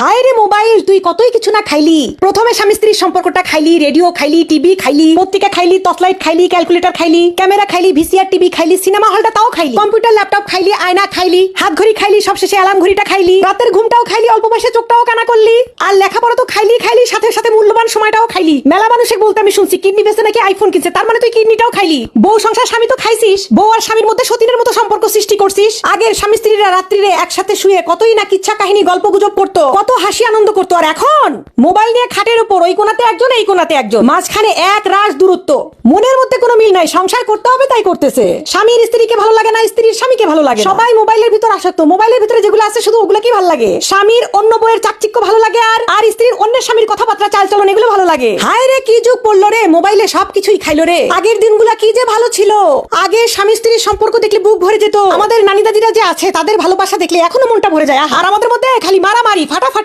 হায় রে মোবাইল, তুই কতই কিছু না খাইলি। প্রথমে স্বামী স্ত্রীর সম্পর্কটা খাইলি, রেডিও খাইলি, টিভি খাইলি, পত্রিকা খাইলি, টর্চলাইট খাইলি, ক্যালকুলেটর খাইলি, ক্যামেরা খাইলি, ভিসিআর টিভি খাইলি, সিনেমা হলটা তাও খাইলি, কম্পিউটার ল্যাপটপ খাইলি, আয়না খাইলি, হাত ঘড়ি খাইলি, সবশেষে অ্যালার্ম ঘড়িটা খাইলি, রাতের ঘুমটাও খাইলি, অল্প বয়সে চোখটাও কানা করলি, আর লেখাপড়া তো খাইলি খাইলি, সাথে সাথে মূল্যবান সময়টাও খাইলি। মেলা মানুষে বলতে আমি শুনছি কিডনি বেচে নাকি আইফোন কিনছে, তার মানে তুই কিডনিটাও খাইলি। বউ সংসার স্বামী তো খাইছিস, বউ আর স্বামীর মধ্যে সতীনের মতো সম্পর্ক সৃষ্টি করছিস। আগের স্বামী স্ত্রীরা রাত্রিরে একসাথে শুয়ে কতই না কিচ্ছা কাহিনী গল্প গুজব করতো, কত হাসি আনন্দ করতো। আর এখন মোবাইল নিয়ে খাটের উপর ওই কোনাতে একজন এই কোনাতে একজন, মাঝখানে এক রাশ দূরত্ব, মনের মধ্যে কোনো মিল নাই। সংসার করতে হবে তাই করতেছে, স্বামীর স্ত্রীকে ভালো লাগে না, স্ত্রীর স্বামীকে ভালো লাগে। সবাই মোবাইলের ভিতর আসক্ত, মোবাইলের ভিতরে যেগুলো আছে শুধু ওগুলো কি ভালো লাগে। স্বামীর অন্য বইয়ের চাকচিক্য ভালো লাগে, আর স্ত্রীর অন্যের স্বামীর কথাবার্তা চালচলন এগুলো ভালো লাগে। হায় রে কি যুগ পড়লো রে, মোবাইলে সবকিছুই খাইলো রে। আগের দিনগুলা কি যে ভালো ছিল। আগে স্বামী স্ত্রীর সম্পর্ক দেখলে বুক ভরে যেত। আমাদের নানি দাদিরা যে আছে তাদের ভালোবাসা দেখলে এখনো মনটা ভরে যায়। আর আমাদের মধ্যে খালি মারামারি ফাটাফাটি।